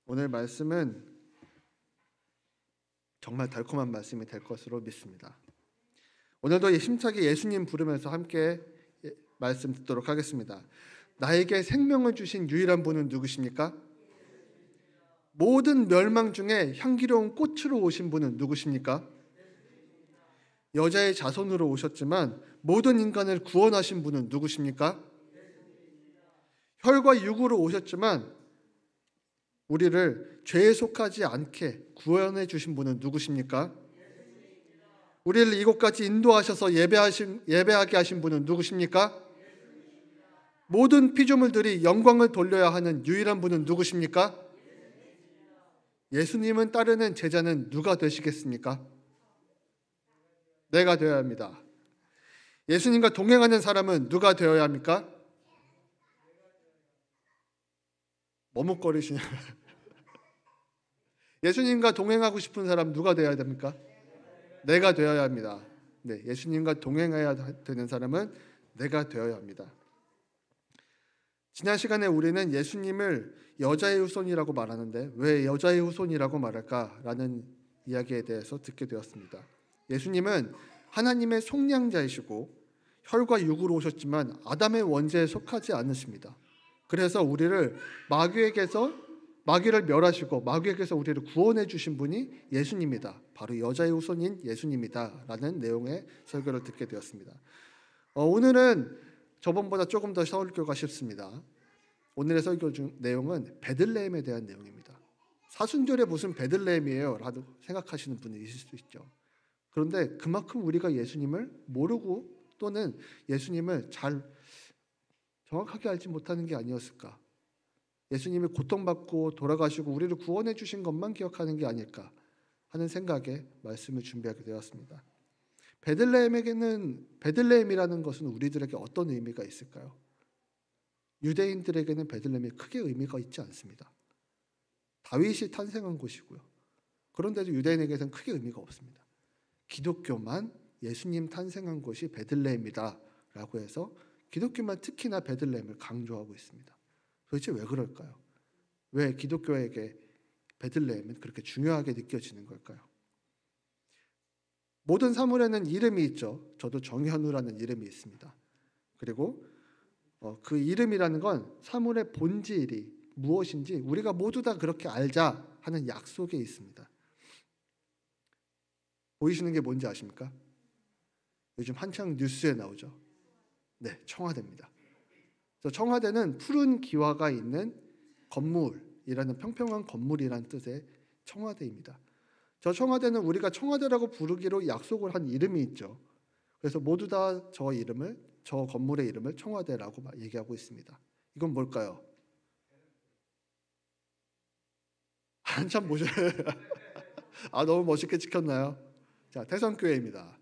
오늘 말씀은 정말 달콤한 말씀이 될 것으로 믿습니다. 오늘도 힘차게 예수님 부르면서 함께 말씀 듣도록 하겠습니다. 나에게 생명을 주신 유일한 분은 누구십니까? 모든 멸망 중에 향기로운 꽃으로 오신 분은 누구십니까? 여자의 자손으로 오셨지만 모든 인간을 구원하신 분은 누구십니까? 혈과 육으로 오셨지만 우리를 죄에 속하지 않게 구원해 주신 분은 누구십니까? 우리를 이곳까지 인도하셔서 예배하게 하신 분은 누구십니까? 모든 피조물들이 영광을 돌려야 하는 유일한 분은 누구십니까? 예수님은 따르는 제자는 누가 되시겠습니까? 내가 되어야 합니다. 예수님과 동행하는 사람은 누가 되어야 합니까? 머뭇거리시냐? 예수님과 동행하고 싶은 사람 누가 되어야 됩니까? 내가 되어야 합니다. 네, 예수님과 동행해야 되는 사람은 내가 되어야 합니다. 지난 시간에 우리는 예수님을 여자의 후손이라고 말하는데 왜 여자의 후손이라고 말할까라는 이야기에 대해서 듣게 되었습니다. 예수님은 하나님의 속량자이시고 혈과 육으로 오셨지만 아담의 원죄에 속하지 않으십니다. 그래서 우리를 마귀를 멸하시고 마귀에게서 우리를 구원해 주신 분이 예수님이다. 바로 여자의 후손인 예수님이다 라는 내용의 설교를 듣게 되었습니다. 오늘은 저번보다 조금 더 설교가 쉽습니다. 오늘의 설교 내용은 베들레헴에 대한 내용입니다. 사순절에 무슨 베들레헴이에요? 라고 생각하시는 분이 있을 수 있죠. 그런데 그만큼 우리가 예수님을 모르고 또는 예수님을 잘 정확하게 알지 못하는 게 아니었을까? 예수님이 고통받고 돌아가시고 우리를 구원해 주신 것만 기억하는 게 아닐까 하는 생각에 말씀을 준비하게 되었습니다. 베들레헴이라는 것은 우리들에게 어떤 의미가 있을까요? 유대인들에게는 베들레헴이 크게 의미가 있지 않습니다. 다윗이 탄생한 곳이고요. 그런데도 유대인에게는 크게 의미가 없습니다. 기독교만 예수님 탄생한 곳이 베들레헴이다라고 해서 기독교만 특히나 베들레헴을 강조하고 있습니다. 도대체 왜 그럴까요? 왜 기독교에게 베들레헴은 그렇게 중요하게 느껴지는 걸까요? 모든 사물에는 이름이 있죠. 저도 정현우라는 이름이 있습니다. 그리고 그 이름이라는 건 사물의 본질이 무엇인지 우리가 모두 다 그렇게 알자 하는 약속에 있습니다. 보이시는 게 뭔지 아십니까? 요즘 한창 뉴스에 나오죠. 네, 청와대입니다. 청와대는 푸른 기와가 있는 건물이라는 평평한 건물이라는 뜻의 청와대입니다. 저 청와대는 우리가 청와대라고 부르기로 약속을 한 이름이 있죠. 그래서 모두 다 저 건물의 이름을 청와대라고 얘기하고 있습니다. 이건 뭘까요? 한참 보셔야 너무 멋있게 지켰나요? 자, 태성교회입니다.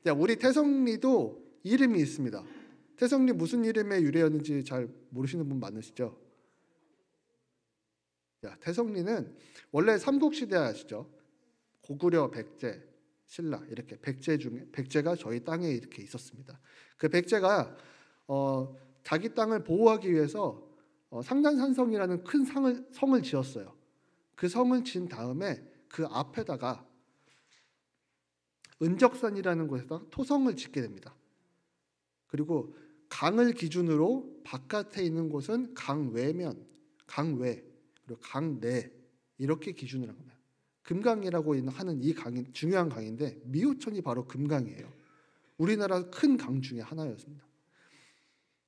자, 우리 태성리도 이름이 있습니다. 태성리 무슨 이름에 유래였는지 잘 모르시는 분 많으시죠? 자, 태성리는 원래 삼국시대 아시죠? 고구려, 백제, 신라 이렇게 백제가 저희 땅에 이렇게 있었습니다. 그 백제가 자기 땅을 보호하기 위해서 상단산성이라는 큰 성을 지었어요. 그 성을 지은 다음에 그 앞에다가 은적산이라는 곳에다 토성을 짓게 됩니다. 그리고 강을 기준으로 바깥에 있는 곳은 강외, 그리고 강내 이렇게 기준을 합니다. 금강이라고 하는 이 강이 중요한 강인데 미호천이 바로 금강이에요. 우리나라 큰 강 중에 하나였습니다.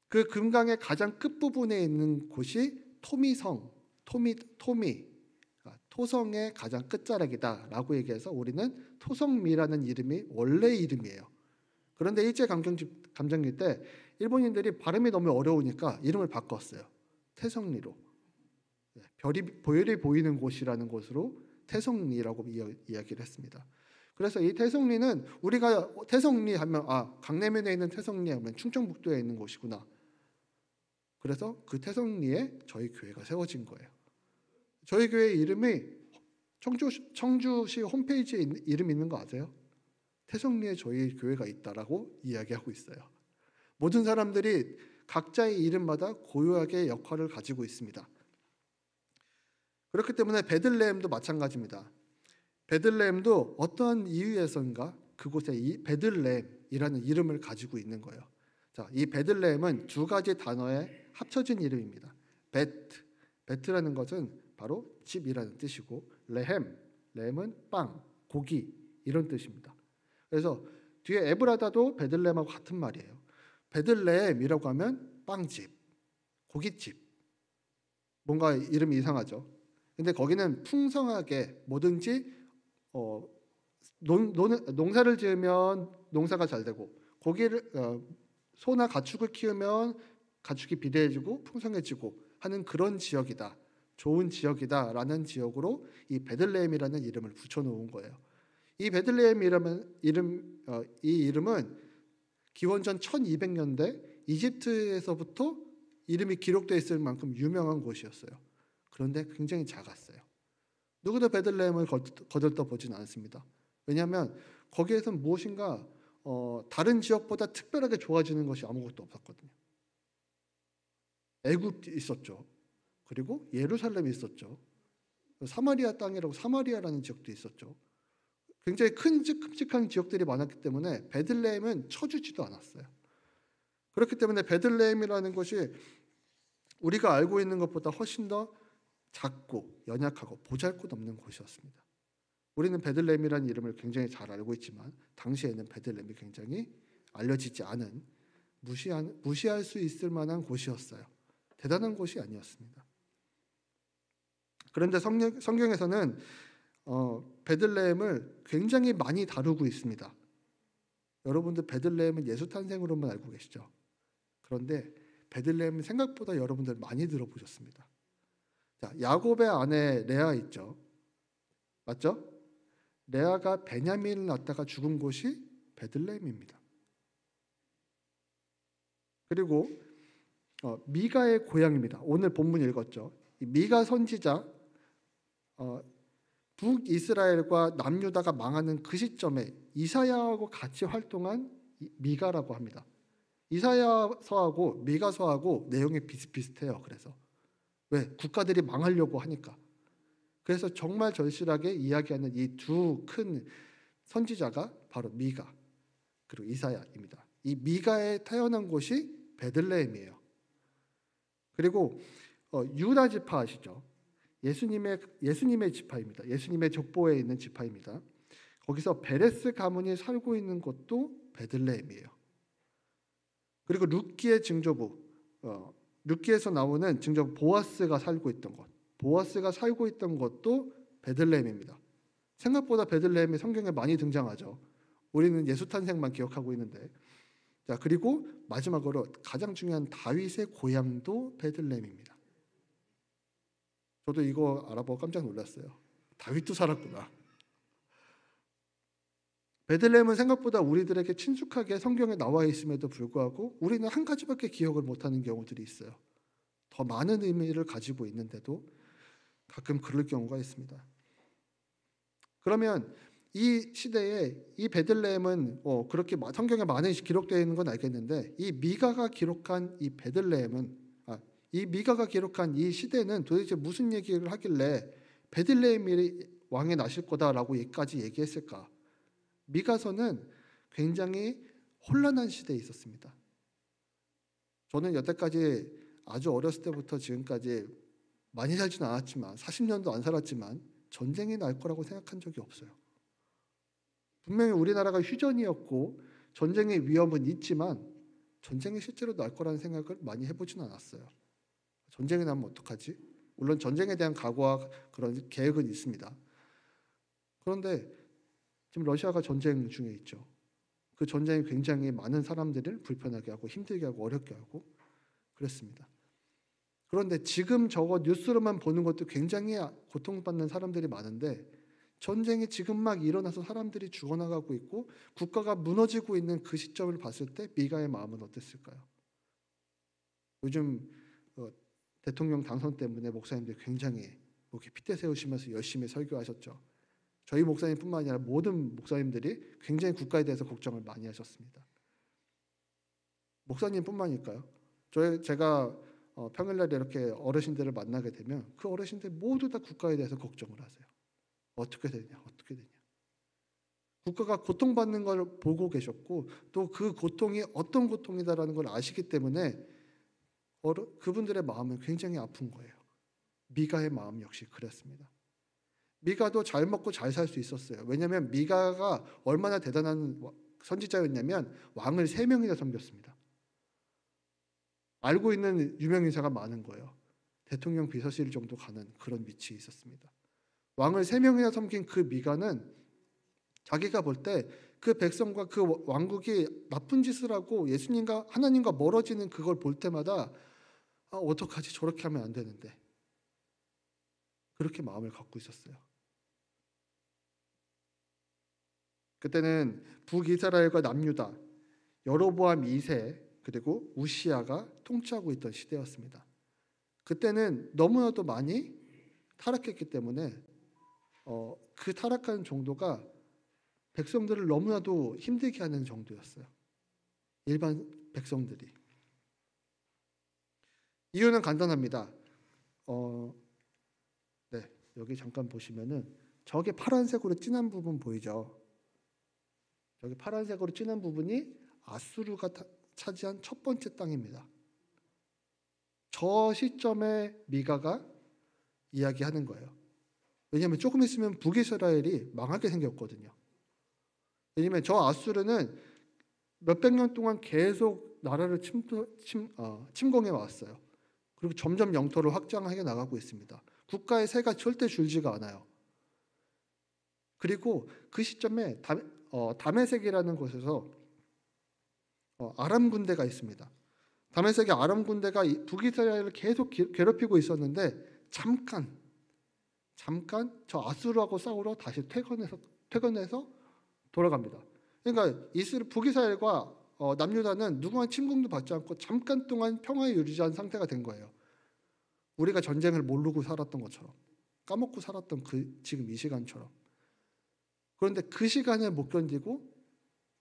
그 금강의 가장 끝부분에 있는 곳이 토미성, 토성의 가장 끝자락이다라고 얘기해서 우리는 토성미라는 이름이 원래 이름이에요. 그런데 일제감정기 때 일본인들이 발음이 너무 어려우니까 이름을 바꿨어요. 태성리로. 별이 보이는 곳이라는 곳으로 태성리라고 이야기를 했습니다. 그래서 이 태성리는 우리가 태성리 하면 강내면에 있는 태성리 하면 충청북도에 있는 곳이구나. 그래서 그 태성리에 저희 교회가 세워진 거예요. 저희 교회 이름이 청주시 홈페이지에 이름 있는 거 아세요? 태성리에 저희 교회가 있다라고 이야기하고 있어요. 모든 사람들이 각자의 이름마다 고유하게 역할을 가지고 있습니다. 그렇기 때문에 베들레헴도 마찬가지입니다. 베들레헴도 어떠한 이유에선가 그곳에 이 베들레헴이라는 이름을 가지고 있는 거예요. 자, 이 베들레헴은 두 가지 단어의 합쳐진 이름입니다. 베트라는 것은 바로 집이라는 뜻이고, 레헴은 빵, 고기 이런 뜻입니다. 그래서 뒤에 에브라다도 베들레헴하고 같은 말이에요. 베들레헴이라고 하면 빵집, 고깃집. 뭔가 이름이 이상하죠. 근데 거기는 풍성하게 뭐든지 농사를 지으면 농사가 잘 되고, 고기를 소나 가축을 키우면 가축이 비대해지고 풍성해지고 하는 그런 지역이다. 좋은 지역이다라는 지역으로 이 베들레헴이라는 이름을 붙여놓은 거예요. 이 베들레헴이라는 이 이름은 기원전 1200년대 이집트에서부터 이름이 기록되어 있을 만큼 유명한 곳이었어요. 그런데 굉장히 작았어요. 누구도 베들레헴을 거들떠 보진 않습니다. 왜냐하면 거기에선 무엇인가 다른 지역보다 특별하게 좋아지는 것이 아무것도 없었거든요. 애굽이 있었죠. 그리고 예루살렘이 있었죠. 사마리아 땅이라고 사마리아라는 지역도 있었죠. 굉장히 큼직한 지역들이 많았기 때문에 베들레헴은 쳐주지도 않았어요. 그렇기 때문에 베들레헴이라는 것이 우리가 알고 있는 것보다 훨씬 더 작고 연약하고 보잘것없는 곳이었습니다. 우리는 베들레헴이라는 이름을 굉장히 잘 알고 있지만 당시에는 베들레헴이 굉장히 알려지지 않은 무시할 수 있을 만한 곳이었어요. 대단한 곳이 아니었습니다. 그런데 성경에서는 베들레헴을 굉장히 많이 다루고 있습니다. 여러분들 베들레헴은 예수 탄생으로만 알고 계시죠? 그런데 베들레헴은 생각보다 여러분들 많이 들어보셨습니다. 자, 야곱의 아내 레아 있죠? 맞죠? 레아가 베냐민을 낳다가 죽은 곳이 베들레헴입니다. 그리고 미가의 고향입니다. 오늘 본문 읽었죠? 이 미가 선지자 북이스라엘과 남유다가 망하는 그 시점에 이사야하고 같이 활동한 미가라고 합니다. 이사야서하고 미가서하고 내용이 비슷비슷해요. 그래서 왜? 국가들이 망하려고 하니까. 그래서 정말 절실하게 이야기하는 이 두 큰 선지자가 바로 미가 그리고 이사야입니다. 이 미가에 태어난 곳이 베들레헴이에요. 그리고 유다 지파 아시죠? 예수님의 지파입니다. 예수님의 족보에 있는 지파입니다. 거기서 베레스 가문이 살고 있는 곳도 베들레헴이에요. 그리고 룻기의 증조부, 룻기에서 나오는 증조부 보아스가 살고 있던 곳, 보아스가 살고 있던 곳도 베들레헴입니다. 생각보다 베들레헴이 성경에 많이 등장하죠. 우리는 예수 탄생만 기억하고 있는데. 자, 그리고 마지막으로 가장 중요한 다윗의 고향도 베들레헴입니다. 저도 이거 알아보고 깜짝 놀랐어요. 다윗도 살았구나. 베들레헴은 생각보다 우리들에게 친숙하게 성경에 나와 있음에도 불구하고 우리는 한 가지밖에 기억을 못하는 경우들이 있어요. 더 많은 의미를 가지고 있는데도 가끔 그럴 경우가 있습니다. 그러면 이 시대에 이 베들레헴은 그렇게 성경에 많이 기록되어 있는 건 알겠는데 이 미가가 기록한 이 베들레헴은 이 미가가 기록한 이 시대는 도대체 무슨 얘기를 하길래 베들레헴이 왕이 나실 거다라고까지 얘기했을까? 미가서는 굉장히 혼란한 시대에 있었습니다. 저는 여태까지 아주 어렸을 때부터 지금까지 많이 살지는 않았지만 40년도 안 살았지만 전쟁이 날 거라고 생각한 적이 없어요. 분명히 우리나라가 휴전이었고 전쟁의 위험은 있지만 전쟁이 실제로 날 거라는 생각을 많이 해보지는 않았어요. 전쟁이 나면 어떡하지? 물론 전쟁에 대한 각오와 그런 계획은 있습니다. 그런데 지금 러시아가 전쟁 중에 있죠. 그 전쟁이 굉장히 많은 사람들을 불편하게 하고 힘들게 하고 어렵게 하고 그랬습니다. 그런데 지금 저거 뉴스로만 보는 것도 굉장히 고통받는 사람들이 많은데 전쟁이 지금 막 일어나서 사람들이 죽어나가고 있고 국가가 무너지고 있는 그 시점을 봤을 때 미가의 마음은 어땠을까요? 요즘 대통령 당선 때문에 목사님들이 굉장히 이렇게 핏대 세우시면서 열심히 설교하셨죠. 저희 목사님뿐만 아니라 모든 목사님들이 굉장히 국가에 대해서 걱정을 많이 하셨습니다. 목사님뿐만일까요? 제가 평일날 이렇게 어르신들을 만나게 되면 그 어르신들 모두 다 국가에 대해서 걱정을 하세요. 어떻게 되냐, 어떻게 되냐. 국가가 고통받는 걸 보고 계셨고 또 그 고통이 어떤 고통이다라는 걸 아시기 때문에 그분들의 마음은 굉장히 아픈 거예요. 미가의 마음 역시 그랬습니다. 미가도 잘 먹고 잘 살 수 있었어요. 왜냐하면 미가가 얼마나 대단한 선지자였냐면 왕을 3명이나 섬겼습니다. 알고 있는 유명인사가 많은 거예요. 대통령 비서실 정도 가는 그런 위치에 있었습니다. 왕을 3명이나 섬긴 그 미가는 자기가 볼 때 그 백성과 그 왕국이 나쁜 짓을 하고 예수님과 하나님과 멀어지는 그걸 볼 때마다 어떡하지, 저렇게 하면 안 되는데, 그렇게 마음을 갖고 있었어요. 그때는 북이스라엘과 남유다, 여로보암 2세 그리고 우시아가 통치하고 있던 시대였습니다. 그때는 너무나도 많이 타락했기 때문에 그 타락하는 정도가 백성들을 너무나도 힘들게 하는 정도였어요. 일반 백성들이. 이유는 간단합니다. 네, 여기 잠깐 보시면은 저게 파란색으로 진한 부분 보이죠? 여기 파란색으로 진한 부분이 아수르가 차지한 첫 번째 땅입니다. 저 시점에 미가가 이야기하는 거예요. 왜냐하면 조금 있으면 북이스라엘이 망하게 생겼거든요. 왜냐하면 저 아수르는 몇백 년 동안 계속 나라를 침공해 왔어요. 그리고 점점 영토를 확장하게 나가고 있습니다. 국가의 세가 절대 줄지가 않아요. 그리고 그 시점에 다메섹이라는 곳에서 아람 군대가 있습니다. 다메섹의 아람 군대가 북이스라엘을 계속 괴롭히고 있었는데 잠깐 저 아수르하고 싸우러 다시 퇴근해서 돌아갑니다. 그러니까 북이스라엘과 남유다는 누구한 침공도 받지 않고 잠깐 동안 평화에 유지한 상태가 된 거예요. 우리가 전쟁을 모르고 살았던 것처럼, 까먹고 살았던 지금 이 시간처럼. 그런데 그 시간을 못 견디고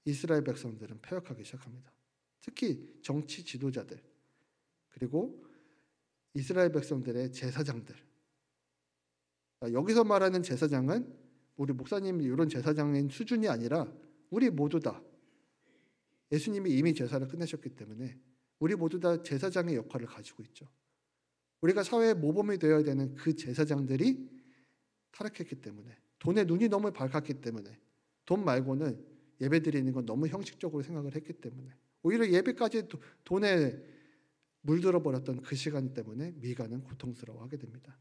이스라엘 백성들은 패역하기 시작합니다. 특히 정치 지도자들, 그리고 이스라엘 백성들의 제사장들. 여기서 말하는 제사장은 우리 목사님이 이런 제사장인 수준이 아니라 우리 모두 다 예수님이 이미 제사를 끝내셨기 때문에 우리 모두 다 제사장의 역할을 가지고 있죠. 우리가 사회의 모범이 되어야 되는 그 제사장들이 타락했기 때문에, 돈에 눈이 너무 밝았기 때문에, 돈 말고는 예배 드리는 건 너무 형식적으로 생각을 했기 때문에, 오히려 예배까지 돈에 물들어 버렸던 그 시간 때문에 미가는 고통스러워하게 됩니다.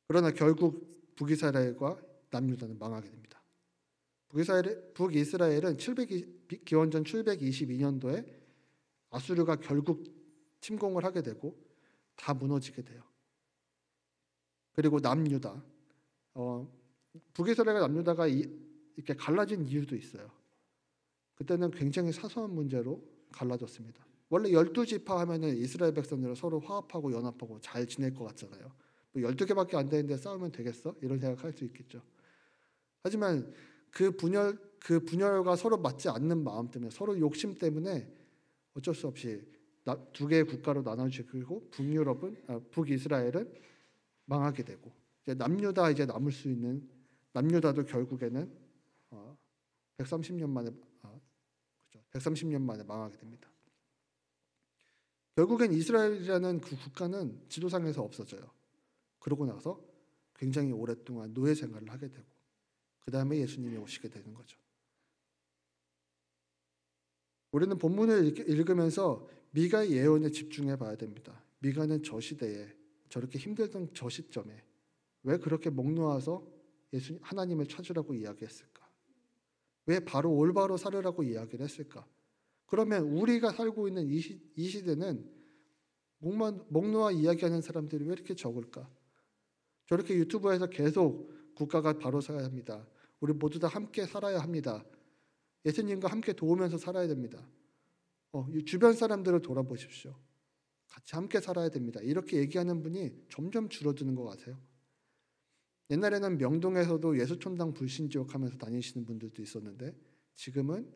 그러나 결국 북이스라엘과 남유다는 망하게 됩니다. 북이스라엘은 기원전 722년도에 아수르가 결국 침공을 하게 되고 다 무너지게 돼요. 그리고 남유다, 북이스라엘과 남유다가 이렇게 갈라진 이유도 있어요. 그때는 굉장히 사소한 문제로 갈라졌습니다. 원래 12지파 하면은 이스라엘 백성들은 서로 화합하고 연합하고 잘 지낼 것 같잖아요. 12개밖에 안 되는데 싸우면 되겠어? 이런 생각할 수 있겠죠. 하지만 그 분열과 서로 맞지 않는 마음 때문에, 서로 욕심 때문에 어쩔 수 없이 두 개의 국가로 나눠지고 북이스라엘은 망하게 되고, 이제 남유다 이제 남을 수 있는 남유다도 결국에는 130년 만에 망하게 됩니다. 결국엔 이스라엘이라는 그 국가는 지도상에서 없어져요. 그러고 나서 굉장히 오랫동안 노예 생활을 하게 되고 그 다음에 예수님이 오시게 되는 거죠. 우리는 본문을 읽으면서 미가의 예언에 집중해 봐야 됩니다. 미가는 저 시대에 저렇게 힘들던 저 시점에 왜 그렇게 목 놓아서 하나님을 찾으라고 이야기했을까? 왜 바로 올바로 살으라고 이야기를 했을까? 그러면 우리가 살고 있는 이 시대는 목 놓아 이야기하는 사람들이 왜 이렇게 적을까? 저렇게 유튜브에서 계속 국가가 바로 서야 합니다. 우리 모두 다 함께 살아야 합니다. 예수님과 함께 도우면서 살아야 됩니다. 주변 사람들을 돌아보십시오. 같이 함께 살아야 됩니다. 이렇게 얘기하는 분이 점점 줄어드는 것 같아요. 옛날에는 명동에서도 예수촌당 불신지옥 하면서 다니시는 분들도 있었는데 지금은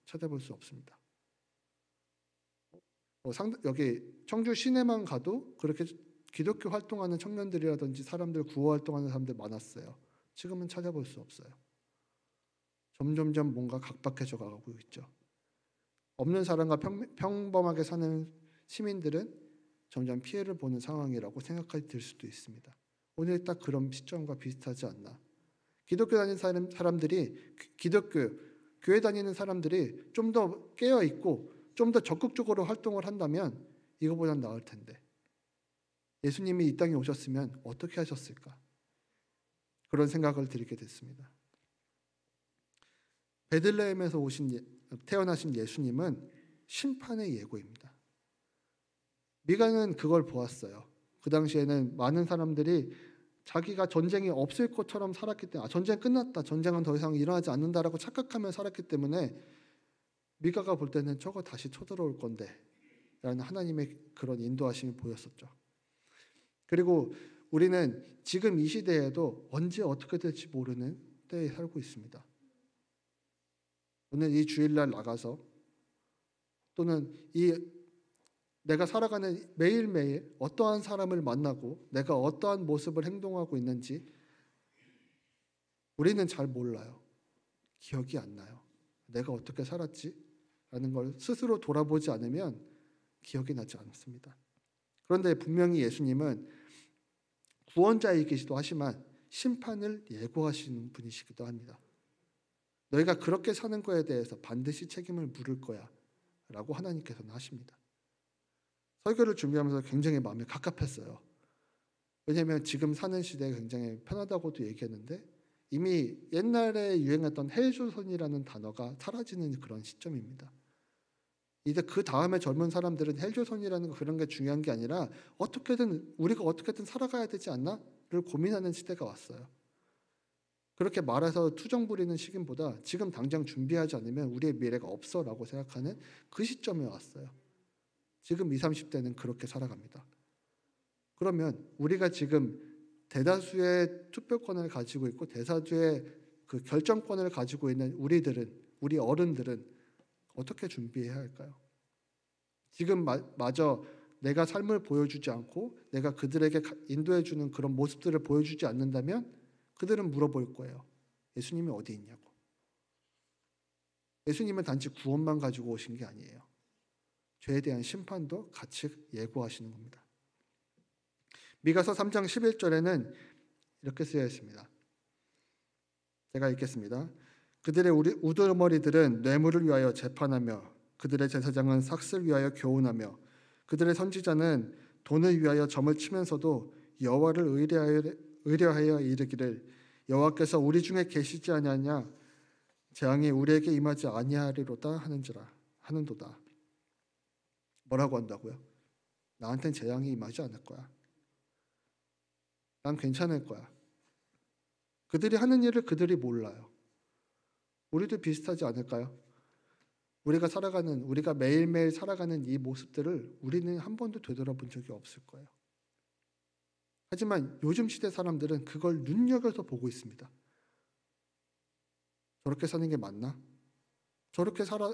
찾아볼 수 없습니다. 여기 청주 시내만 가도 그렇게 기독교 활동하는 청년들이라든지 사람들 구호 활동하는 사람들 많았어요. 지금은 찾아볼 수 없어요. 점점점 뭔가 각박해져 가고 있죠. 없는 사람과 평범하게 사는 시민들은 점점 피해를 보는 상황이라고 생각이 들 수도 있습니다. 오늘 딱 그런 시점과 비슷하지 않나. 기독교 다니는 사람들이 기독교 교회 다니는 사람들이 좀 더 깨어 있고 좀 더 적극적으로 활동을 한다면 이거보단 나을 텐데. 예수님이 이 땅에 오셨으면 어떻게 하셨을까? 그런 생각을 들게 됐습니다. 베들레헴에서 태어나신 예수님은 심판의 예고입니다. 미가는 그걸 보았어요. 그 당시에는 많은 사람들이 자기가 전쟁이 없을 것처럼 살았기 때문에 전쟁 끝났다. 전쟁은 더 이상 일어나지 않는다라고 착각하며 살았기 때문에 미가가 볼 때는 저거 다시 쳐들어올 건데 라는 하나님의 그런 인도하심이 보였었죠. 그리고 우리는 지금 이 시대에도 언제 어떻게 될지 모르는 때에 살고 있습니다. 오늘 이 주일날 나가서 또는 내가 살아가는 매일매일 어떠한 사람을 만나고 내가 어떠한 모습을 행동하고 있는지 우리는 잘 몰라요. 기억이 안 나요. 내가 어떻게 살았지? 라는 걸 스스로 돌아보지 않으면 기억이 나지 않습니다. 그런데 분명히 예수님은 구원자이기도 하지만 심판을 예고하시는 분이시기도 합니다. 너희가 그렇게 사는 거에 대해서 반드시 책임을 물을 거야 라고 하나님께서는 하십니다. 설교를 준비하면서 굉장히 마음이 갑갑했어요. 왜냐하면 지금 사는 시대에 굉장히 편하다고도 얘기했는데 이미 옛날에 유행했던 헬조선이라는 단어가 사라지는 그런 시점입니다. 이제 그 다음에 젊은 사람들은 헬조선이라는 그런 게 중요한 게 아니라 우리가 어떻게든 살아가야 되지 않나?를 고민하는 시대가 왔어요. 그렇게 말해서 투정 부리는 시기보다 지금 당장 준비하지 않으면 우리의 미래가 없어라고 생각하는 그 시점에 왔어요. 지금 20, 30대는 그렇게 살아갑니다. 그러면 우리가 지금 대다수의 투표권을 가지고 있고 대다수의 그 결정권을 가지고 있는 우리 어른들은 어떻게 준비해야 할까요? 지금 마저 내가 삶을 보여주지 않고 내가 그들에게 인도해주는 그런 모습들을 보여주지 않는다면 그들은 물어볼 거예요. 예수님이 어디 있냐고. 예수님은 단지 구원만 가지고 오신 게 아니에요. 죄에 대한 심판도 같이 예고하시는 겁니다. 미가서 3장 11절에는 이렇게 쓰여 있습니다. 제가 읽겠습니다. 그들의 우두머리들은 뇌물을 위하여 재판하며 그들의 제사장은 삭슬 위하여 교훈하며 그들의 선지자는 돈을 위하여 점을 치면서도 여호와를 의뢰하여 이르기를 여호와께서 우리 중에 계시지 아니하냐 재앙이 우리에게 임하지 아니하리로다 하는도다. 뭐라고 한다고요? 나한텐 재앙이 임하지 않을 거야. 난 괜찮을 거야. 그들이 하는 일을 그들이 몰라요. 우리도 비슷하지 않을까요? 우리가 매일매일 살아가는 이 모습들을 우리는 한 번도 되돌아본 적이 없을 거예요. 하지만 요즘 시대 사람들은 그걸 눈여겨서 보고 있습니다. 저렇게 사는 게 맞나?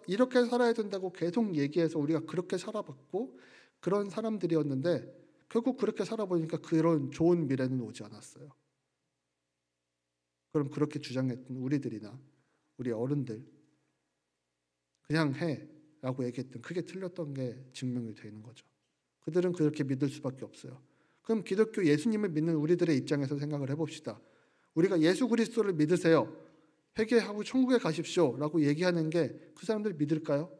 이렇게 살아야 된다고 계속 얘기해서 우리가 그렇게 살아봤고 그런 사람들이었는데 결국 그렇게 살아보니까 그런 좋은 미래는 오지 않았어요. 그럼 그렇게 주장했던 우리들이나 우리 어른들 그냥 해라고 얘기했던 그게 틀렸던 게 증명이 되는 거죠. 그들은 그렇게 믿을 수밖에 없어요. 그럼 기독교 예수님을 믿는 우리들의 입장에서 생각을 해봅시다. 우리가 예수 그리스도를 믿으세요. 회개하고 천국에 가십시오 라고 얘기하는 게 그 사람들 믿을까요?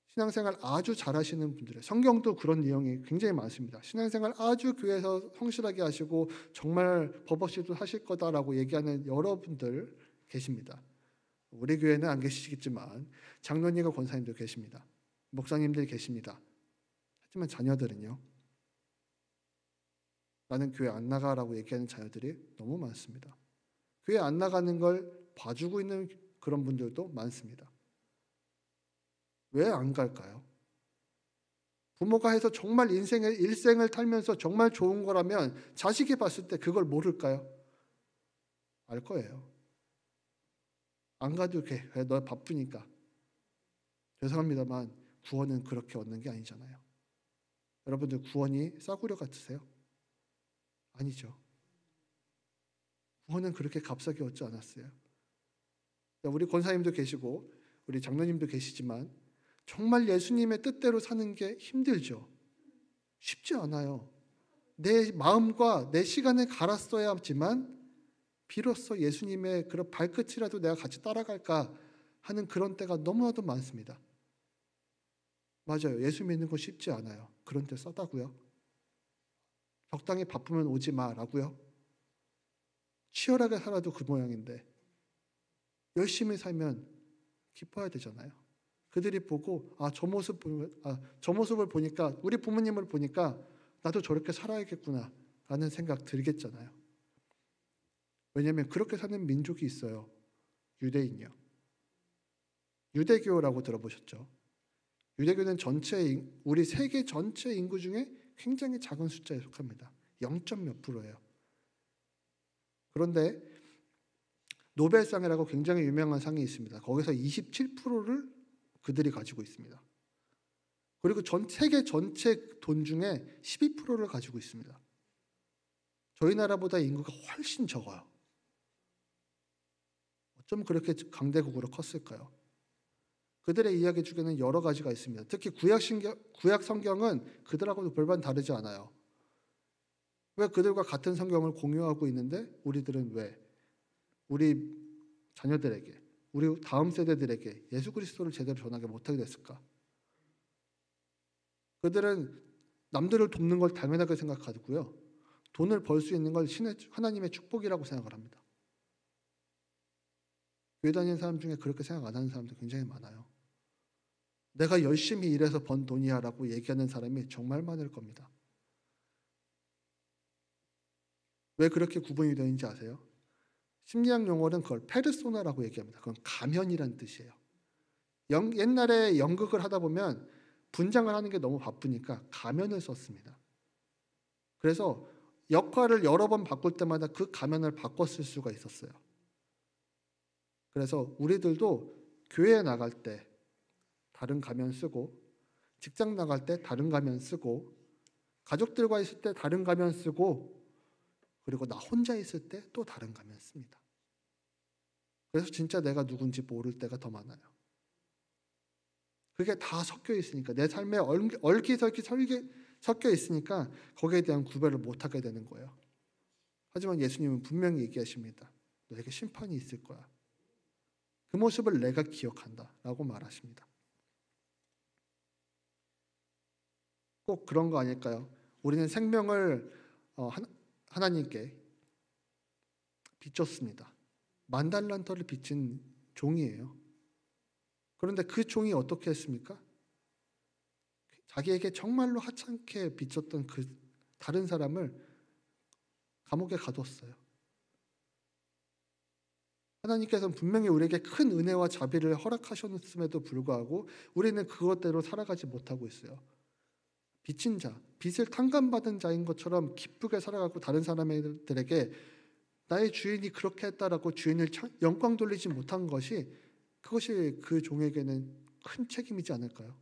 신앙생활 아주 잘하시는 분들의 성경도 그런 내용이 굉장히 많습니다. 신앙생활 아주 교회에서 성실하게 하시고 정말 법없이도 하실 거다라고 얘기하는 여러분들 계십니다. 우리 교회는 안 계시겠지만 장로님과 권사님도 계십니다. 목사님들 계십니다. 하지만 자녀들은요. 나는 교회 안 나가라고 얘기하는 자녀들이 너무 많습니다. 교회 안 나가는 걸 봐주고 있는 그런 분들도 많습니다. 왜 안 갈까요? 부모가 해서 정말 일생을 탈면서 정말 좋은 거라면 자식이 봤을 때 그걸 모를까요? 알 거예요. 안 가도 돼. 너 바쁘니까. 죄송합니다만 구원은 그렇게 얻는 게 아니잖아요. 여러분들 구원이 싸구려 같으세요? 아니죠. 구원은 그렇게 값싸게 얻지 않았어요. 우리 권사님도 계시고 우리 장로님도 계시지만 정말 예수님의 뜻대로 사는 게 힘들죠. 쉽지 않아요. 내 마음과 내 시간을 갈았어야 하지만 비로소 예수님의 그런 발끝이라도 내가 같이 따라갈까 하는 그런 때가 너무나도 많습니다. 맞아요. 예수 믿는 거 쉽지 않아요. 그런 때 싸다고요? 적당히 바쁘면 오지 마라고요? 치열하게 살아도 그 모양인데 열심히 살면 기뻐야 되잖아요. 그들이 보고 저 모습을 보니까 우리 부모님을 보니까 나도 저렇게 살아야겠구나 라는 생각 들겠잖아요. 왜냐하면 그렇게 사는 민족이 있어요. 유대인이요. 유대교라고 들어보셨죠? 유대교는 우리 세계 전체 인구 중에 굉장히 작은 숫자에 속합니다. 0몇 %예요. 그런데 노벨상이라고 굉장히 유명한 상이 있습니다. 거기서 27%를 그들이 가지고 있습니다. 그리고 세계 전체 돈 중에 12%를 가지고 있습니다. 저희 나라보다 인구가 훨씬 적어요. 어쩜 그렇게 강대국으로 컸을까요? 그들의 이야기 중에는 여러 가지가 있습니다. 특히 구약 성경은 그들하고도 별반 다르지 않아요. 왜 그들과 같은 성경을 공유하고 있는데 우리들은 왜 우리 자녀들에게 우리 다음 세대들에게 예수 그리스도를 제대로 전하게 못하게 됐을까? 그들은 남들을 돕는 걸 당연하게 생각하고요. 돈을 벌 수 있는 걸 하나님의 축복이라고 생각을 합니다. 교회 다니는 사람 중에 그렇게 생각 안 하는 사람도 굉장히 많아요. 내가 열심히 일해서 번 돈이야 라고 얘기하는 사람이 정말 많을 겁니다. 왜 그렇게 구분이 되는지 아세요? 심리학 용어는 그걸 페르소나라고 얘기합니다. 그건 가면이라는 뜻이에요. 옛날에 연극을 하다 보면 분장을 하는 게 너무 바쁘니까 가면을 썼습니다. 그래서 역할을 여러 번 바꿀 때마다 그 가면을 바꿔 쓸 수가 있었어요. 그래서 우리들도 교회에 나갈 때 다른 가면 쓰고, 직장 나갈 때 다른 가면 쓰고, 가족들과 있을 때 다른 가면 쓰고, 그리고 나 혼자 있을 때 또 다른 가면 씁니다. 그래서 진짜 내가 누군지 모를 때가 더 많아요. 그게 다 섞여 있으니까, 내 삶에 얽히설키 섞여 있으니까 거기에 대한 구별을 못하게 되는 거예요. 하지만 예수님은 분명히 얘기하십니다. 너에게 심판이 있을 거야. 그 모습을 내가 기억한다 라고 말하십니다. 꼭 그런 거 아닐까요? 우리는 생명을 하나님께 비췄습니다. 10,000달란트를 빚진 종이에요. 그런데 그 종이 어떻게 했습니까? 자기에게 정말로 하찮게 빚졌던 그 다른 사람을 감옥에 가뒀어요. 하나님께서는 분명히 우리에게 큰 은혜와 자비를 허락하셨음에도 불구하고 우리는 그것대로 살아가지 못하고 있어요. 빚진 자, 빚을 탕감받은 자인 것처럼 기쁘게 살아가고 다른 사람들에게 나의 주인이 그렇게 했다라고 주인을 영광 돌리지 못한 것이 그것이 그 종에게는 큰 책임이지 않을까요?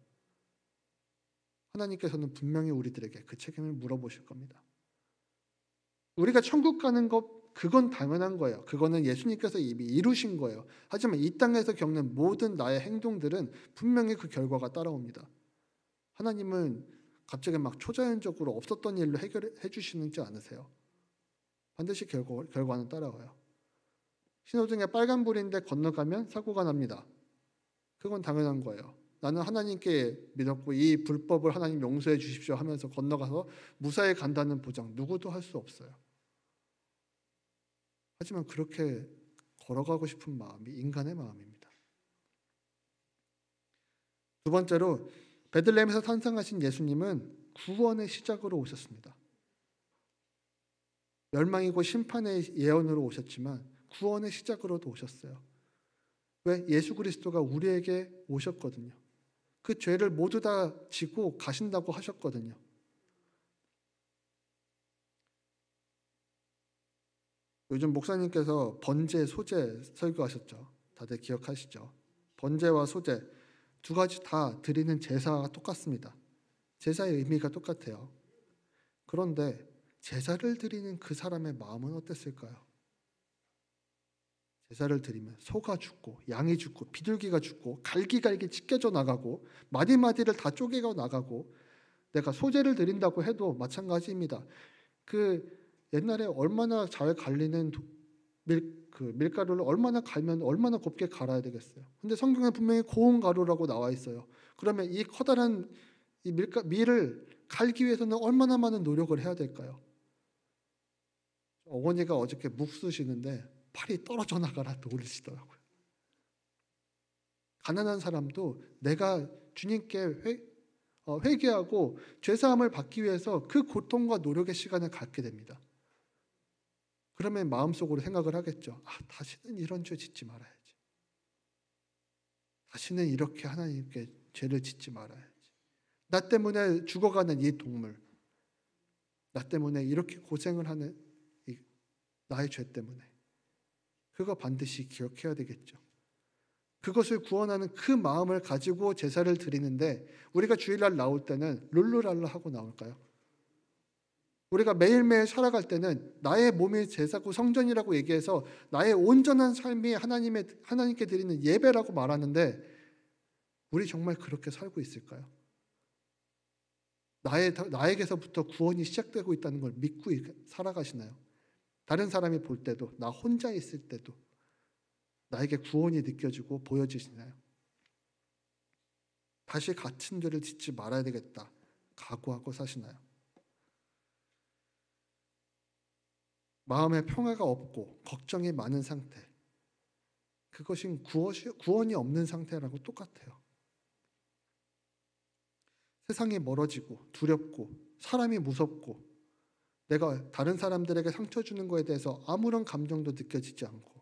하나님께서는 분명히 우리들에게 그 책임을 물어보실 겁니다. 우리가 천국 가는 것 그건 당연한 거예요. 그거는 예수님께서 이미 이루신 거예요. 하지만 이 땅에서 겪는 모든 나의 행동들은 분명히 그 결과가 따라옵니다. 하나님은 갑자기 막 초자연적으로 없었던 일로 해결해 주시는지 않으세요? 반드시 결과는 따라와요. 신호등에 빨간불인데 건너가면 사고가 납니다. 그건 당연한 거예요. 나는 하나님께 믿었고 이 불법을 하나님 용서해 주십시오 하면서 건너가서 무사히 간다는 보장 누구도 할 수 없어요. 하지만 그렇게 걸어가고 싶은 마음이 인간의 마음입니다. 두 번째로 베들레헴에서 탄생하신 예수님은 구원의 시작으로 오셨습니다. 멸망이고 심판의 예언으로 오셨지만 구원의 시작으로도 오셨어요. 왜? 예수 그리스도가 우리에게 오셨거든요. 그 죄를 모두 다 지고 가신다고 하셨거든요. 요즘 목사님께서 번제, 소제 설교하셨죠. 다들 기억하시죠? 번제와 소제. 두 가지 다 드리는 제사가 똑같습니다. 제사의 의미가 똑같아요. 그런데 제사를 드리는 그 사람의 마음은 어땠을까요? 제사를 드리면 소가 죽고 양이 죽고 비둘기가 죽고 갈기갈기 찢겨져 나가고 마디마디를 다 쪼개고 나가고, 내가 소제를 드린다고 해도 마찬가지입니다. 그 옛날에 얼마나 잘 갈리는 밀가루를 얼마나 갈면 얼마나 곱게 갈아야 되겠어요. 근데 성경에 분명히 고운 가루라고 나와 있어요. 그러면 이 커다란 이 밀을 갈기 위해서는 얼마나 많은 노력을 해야 될까요? 어머니가 어저께 묵 쓰시는데 팔이 떨어져 나가라 놀리시더라고요. 가난한 사람도 내가 주님께 회개하고 죄사함을 받기 위해서 그 고통과 노력의 시간을 갖게 됩니다. 그러면 마음속으로 생각을 하겠죠. 다시는 이런 죄 짓지 말아야지. 다시는 이렇게 하나님께 죄를 짓지 말아야지. 나 때문에 죽어가는 이 동물, 나 때문에 이렇게 고생을 하는 나의 죄 때문에, 그거 반드시 기억해야 되겠죠. 그것을 구원하는 그 마음을 가지고 제사를 드리는데, 우리가 주일날 나올 때는 룰루랄라 하고 나올까요? 우리가 매일매일 살아갈 때는 나의 몸이 제사고 성전이라고 얘기해서 나의 온전한 삶이 하나님께 드리는 예배라고 말하는데, 우리 정말 그렇게 살고 있을까요? 나에게서부터 구원이 시작되고 있다는 걸 믿고 살아가시나요? 다른 사람이 볼 때도, 나 혼자 있을 때도 나에게 구원이 느껴지고 보여지시나요? 다시 같은 죄를 짓지 말아야 되겠다 각오하고 사시나요? 마음에 평화가 없고 걱정이 많은 상태, 그것은 구원이 없는 상태라고 똑같아요. 세상이 멀어지고 두렵고 사람이 무섭고 내가 다른 사람들에게 상처 주는 거에 대해서 아무런 감정도 느껴지지 않고,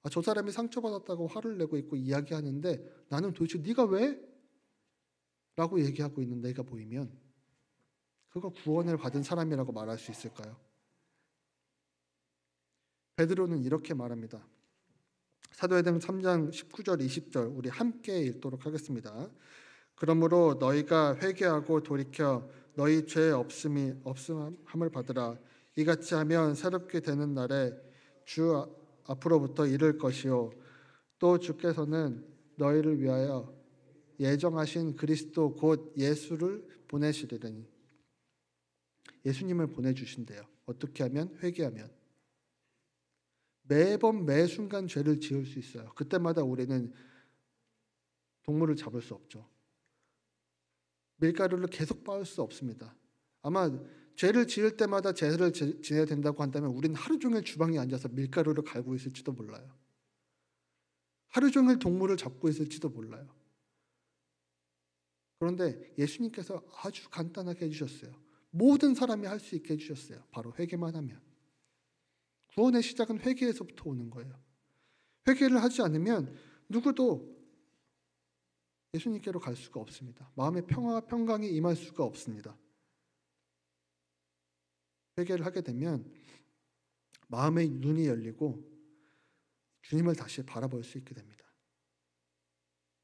저 사람이 상처받았다고 화를 내고 있고 이야기하는데 나는 도대체 네가 왜? 라고 얘기하고 있는 내가 보이면 그거 구원을 받은 사람이라고 말할 수 있을까요? 베드로는 이렇게 말합니다. 사도행전 3장 19절 20절 우리 함께 읽도록 하겠습니다. 그러므로 너희가 회개하고 돌이켜 너희 죄 없음을 받으라. 이같이 하면 새롭게 되는 날에 주 앞으로부터 이를 것이요 또 주께서는 너희를 위하여 예정하신 그리스도 곧 예수를 보내시리니. 예수님을 보내주신대요. 어떻게 하면? 회개하면. 매번 매 순간 죄를 지을 수 있어요. 그때마다 우리는 동물을 잡을 수 없죠. 밀가루를 계속 빻을 수 없습니다. 아마 죄를 지을 때마다 죄를 지내야 된다고 한다면 우리는 하루 종일 주방에 앉아서 밀가루를 갈고 있을지도 몰라요. 하루 종일 동물을 잡고 있을지도 몰라요. 그런데 예수님께서 아주 간단하게 해주셨어요. 모든 사람이 할 수 있게 해주셨어요. 바로 회개만 하면. 구원의 시작은 회개에서부터 오는 거예요. 회개를 하지 않으면 누구도 예수님께로 갈 수가 없습니다. 마음의 평화와 평강이 임할 수가 없습니다. 회개를 하게 되면 마음의 눈이 열리고 주님을 다시 바라볼 수 있게 됩니다.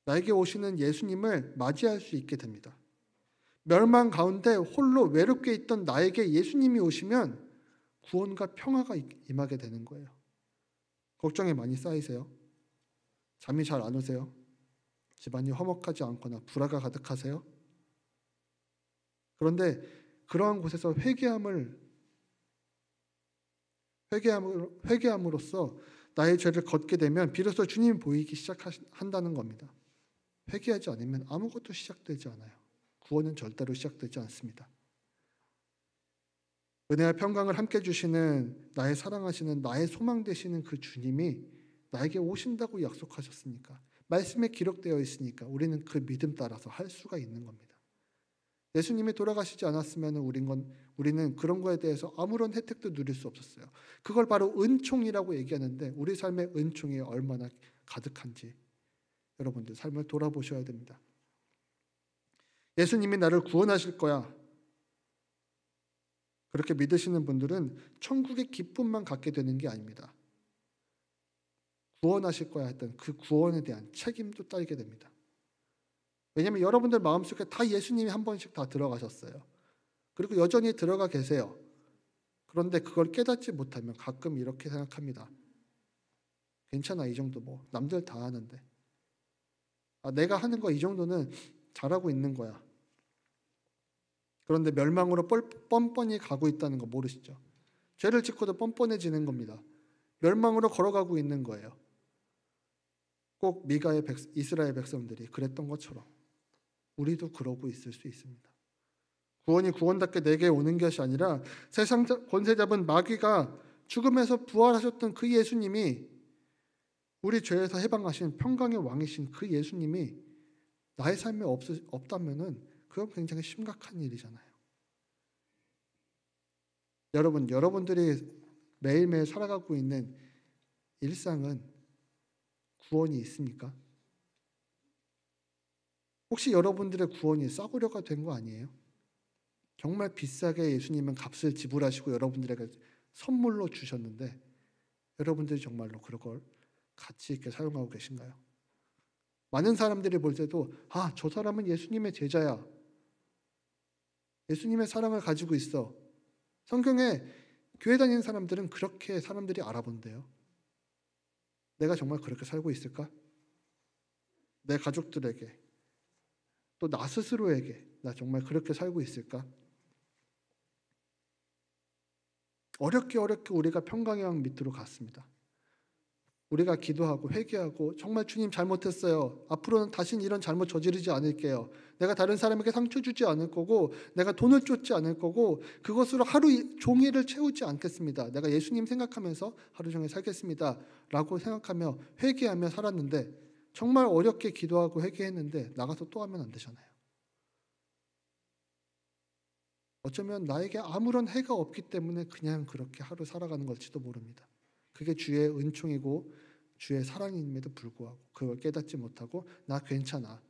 나에게 오시는 예수님을 맞이할 수 있게 됩니다. 멸망 가운데 홀로 외롭게 있던 나에게 예수님이 오시면 구원과 평화가 임하게 되는 거예요. 걱정이 많이 쌓이세요? 잠이 잘 안 오세요? 집안이 화목하지 않거나 불화가 가득하세요? 그런데 그러한 곳에서 회개함으로써 나의 죄를 걷게 되면 비로소 주님이 보이기 시작한다는 겁니다. 회개하지 않으면 아무것도 시작되지 않아요. 구원은 절대로 시작되지 않습니다. 은혜와 평강을 함께 주시는 나의 사랑하시는 나의 소망 되시는 그 주님이 나에게 오신다고 약속하셨으니까, 말씀에 기록되어 있으니까 우리는 그 믿음 따라서 할 수가 있는 겁니다. 예수님이 돌아가시지 않았으면 우리는 그런 거에 대해서 아무런 혜택도 누릴 수 없었어요. 그걸 바로 은총이라고 얘기하는데 우리 삶의 은총이 얼마나 가득한지 여러분들 삶을 돌아보셔야 됩니다. 예수님이 나를 구원하실 거야, 그렇게 믿으시는 분들은 천국의 기쁨만 갖게 되는 게 아닙니다. 구원하실 거야 했던 그 구원에 대한 책임도 따르게 됩니다. 왜냐하면 여러분들 마음속에 다 예수님이 한 번씩 다 들어가셨어요. 그리고 여전히 들어가 계세요. 그런데 그걸 깨닫지 못하면 가끔 이렇게 생각합니다. 괜찮아, 이 정도 뭐 남들 다 하는데. 내가 하는 거 이 정도는 잘하고 있는 거야. 그런데 멸망으로 뻔뻔히 가고 있다는 거 모르시죠? 죄를 짓고도 뻔뻔해지는 겁니다. 멸망으로 걸어가고 있는 거예요. 꼭 미가의 이스라엘 백성들이 그랬던 것처럼 우리도 그러고 있을 수 있습니다. 구원이 구원답게 내게 오는 것이 아니라 세상 권세 잡은 마귀가 죽음에서 부활하셨던 그 예수님이, 우리 죄에서 해방하신 평강의 왕이신 그 예수님이 나의 삶에 없다면은 그건 굉장히 심각한 일이잖아요. 여러분들이 매일매일 살아가고 있는 일상은 구원이 있습니까? 혹시 여러분들의 구원이 싸구려가 된 거 아니에요? 정말 비싸게 예수님은 값을 지불하시고 여러분들에게 선물로 주셨는데 여러분들이 정말로 그걸 가치 있게 사용하고 계신가요? 많은 사람들이 볼 때도 저 사람은 예수님의 제자야. 예수님의 사랑을 가지고 있어. 성경에 교회 다니는 사람들은 그렇게 사람들이 알아본대요. 내가 정말 그렇게 살고 있을까? 내 가족들에게, 또 나 스스로에게 나 정말 그렇게 살고 있을까? 어렵게 우리가 평강의 왕 밑으로 갔습니다. 우리가 기도하고 회개하고 정말 주님 잘못했어요. 앞으로는 다시는 이런 잘못 저지르지 않을게요. 내가 다른 사람에게 상처 주지 않을 거고 내가 돈을 쫓지 않을 거고 그것으로 하루 종일을 채우지 않겠습니다. 내가 예수님 생각하면서 하루 종일 살겠습니다. 라고 생각하며 회개하며 살았는데 정말 어렵게 기도하고 회개했는데 나가서 또 하면 안 되잖아요. 어쩌면 나에게 아무런 해가 없기 때문에 그냥 그렇게 하루 살아가는 걸지도 모릅니다. 그게 주의 은총이고 주의 사랑임에도 불구하고 그걸 깨닫지 못하고 나 괜찮아.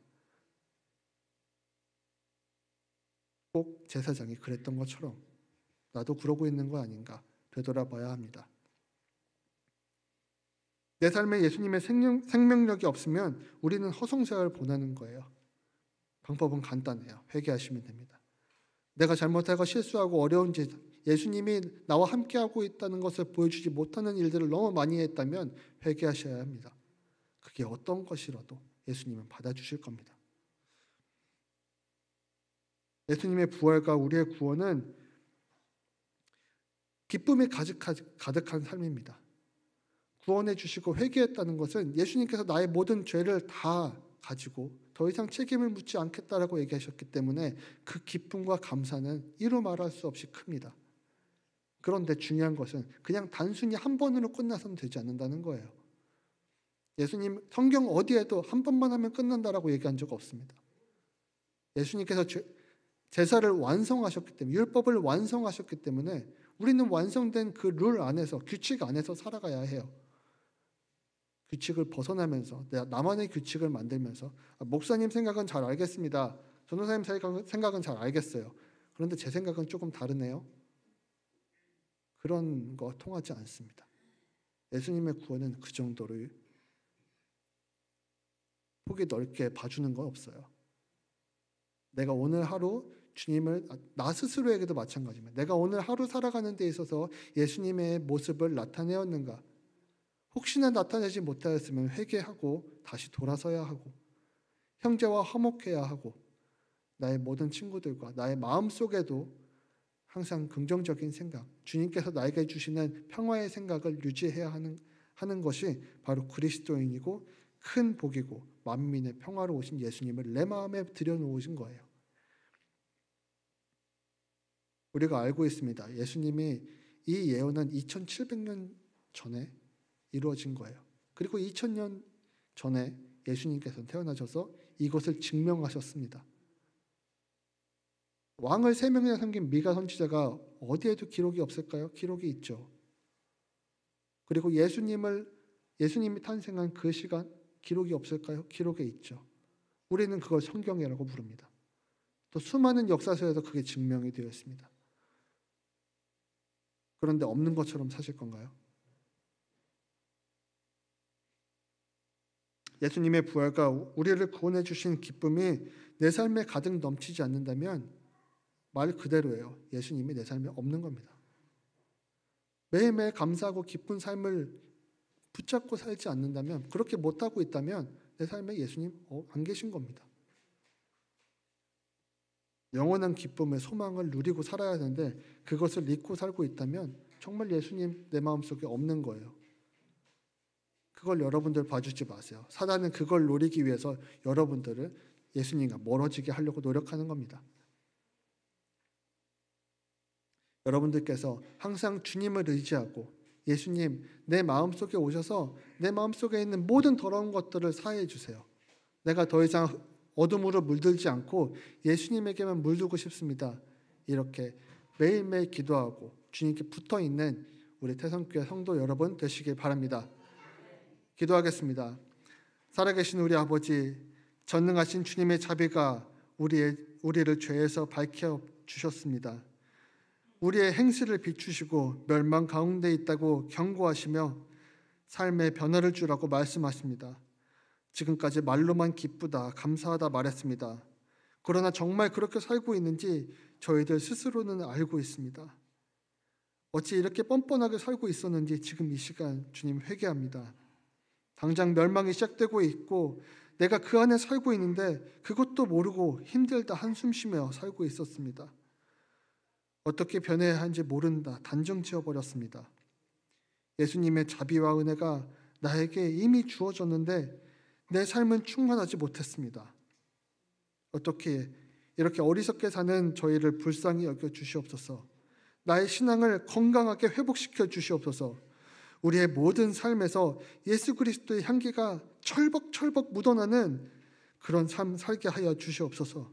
꼭 제사장이 그랬던 것처럼 나도 그러고 있는 거 아닌가 되돌아봐야 합니다. 내 삶에 예수님의 생명력이 없으면 우리는 허송세월 보내는 거예요. 방법은 간단해요. 회개하시면 됩니다. 내가 잘못하고 실수하고 어려운 짓, 예수님이 나와 함께하고 있다는 것을 보여주지 못하는 일들을 너무 많이 했다면 회개하셔야 합니다. 그게 어떤 것이라도 예수님은 받아주실 겁니다. 예수님의 부활과 우리의 구원은 기쁨이 가득한 삶입니다. 구원해 주시고 회개했다는 것은 예수님께서 나의 모든 죄를 다 가지고 더 이상 책임을 묻지 않겠다라고 얘기하셨기 때문에 그 기쁨과 감사는 이루 말할 수 없이 큽니다. 그런데 중요한 것은 그냥 단순히 한 번으로 끝나서는 되지 않는다는 거예요. 예수님 성경 어디에도 한 번만 하면 끝난다라고 얘기한 적 없습니다. 예수님께서 제사를 완성하셨기 때문에, 율법을 완성하셨기 때문에 우리는 완성된 그 룰 안에서, 규칙 안에서 살아가야 해요. 규칙을 벗어나면서 나만의 규칙을 만들면서 목사님 생각은 잘 알겠습니다. 전도사님 생각은 잘 알겠어요. 그런데 제 생각은 조금 다르네요. 그런 거 통하지 않습니다. 예수님의 구원은 그 정도로 폭이 넓게 봐주는 건 없어요. 내가 오늘 하루 주님을, 나 스스로에게도 마찬가지입니다. 내가 오늘 하루 살아가는 데 있어서 예수님의 모습을 나타내었는가? 혹시나 나타내지 못하였으면 회개하고 다시 돌아서야 하고 형제와 화목해야 하고 나의 모든 친구들과 나의 마음속에도 항상 긍정적인 생각, 주님께서 나에게 주시는 평화의 생각을 유지해야 하는 것이 바로 그리스도인이고 큰 복이고 만민의 평화로 오신 예수님을 내 마음에 들여놓으신 거예요. 우리가 알고 있습니다. 예수님이 이 예언은 2700년 전에 이루어진 거예요. 그리고 2000년 전에 예수님께서 태어나셔서 이것을 증명하셨습니다. 왕을 3명이나 섬긴 미가 선지자가 어디에도 기록이 없을까요? 기록이 있죠. 그리고 예수님이 탄생한 그 시간 기록이 없을까요? 기록에 있죠. 우리는 그걸 성경이라고 부릅니다. 또 수많은 역사서에도 그게 증명이 되어 있습니다. 그런데 없는 것처럼 사실 건가요? 예수님의 부활과 우리를 구원해 주신 기쁨이 내 삶에 가득 넘치지 않는다면 말 그대로예요. 예수님이 내 삶에 없는 겁니다. 매일매일 감사하고 기쁜 삶을 붙잡고 살지 않는다면, 그렇게 못하고 있다면 내 삶에 예수님 안 계신 겁니다. 영원한 기쁨의 소망을 누리고 살아야 하는데 그것을 잊고 살고 있다면 정말 예수님 내 마음속에 없는 거예요. 그걸 여러분들 봐주지 마세요. 사단은 그걸 노리기 위해서 여러분들을 예수님과 멀어지게 하려고 노력하는 겁니다. 여러분들께서 항상 주님을 의지하고 예수님 내 마음속에 오셔서 내 마음속에 있는 모든 더러운 것들을 사해해 주세요. 내가 더 이상 어둠으로 물들지 않고 예수님에게만 물들고 싶습니다. 이렇게 매일매일 기도하고 주님께 붙어있는 우리 태성교회 성도 여러분 되시길 바랍니다. 기도하겠습니다. 살아계신 우리 아버지, 전능하신 주님의 자비가 우리를 죄에서 밝혀 주셨습니다. 우리의 행실을 비추시고 멸망 가운데 있다고 경고하시며 삶의 변화를 주라고 말씀하십니다. 지금까지 말로만 기쁘다, 감사하다 말했습니다. 그러나 정말 그렇게 살고 있는지 저희들 스스로는 알고 있습니다. 어찌 이렇게 뻔뻔하게 살고 있었는지 지금 이 시간 주님 회개합니다. 당장 멸망이 시작되고 있고 내가 그 안에 살고 있는데 그것도 모르고 힘들다 한숨 쉬며 살고 있었습니다. 어떻게 변해야 하는지 모른다 단정 지어버렸습니다. 예수님의 자비와 은혜가 나에게 이미 주어졌는데 내 삶은 충만하지 못했습니다. 어떻게 이렇게 어리석게 사는 저희를 불쌍히 여겨 주시옵소서. 나의 신앙을 건강하게 회복시켜 주시옵소서. 우리의 모든 삶에서 예수 그리스도의 향기가 철벅철벅 묻어나는 그런 삶 살게 하여 주시옵소서.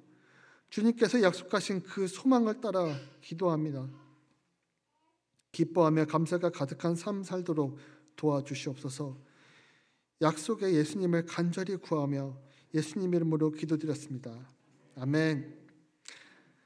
주님께서 약속하신 그 소망을 따라 기도합니다. 기뻐하며 감사가 가득한 삶 살도록 도와주시옵소서. 약속의 예수님을 간절히 구하며 예수님 이름으로 기도드렸습니다. 아멘.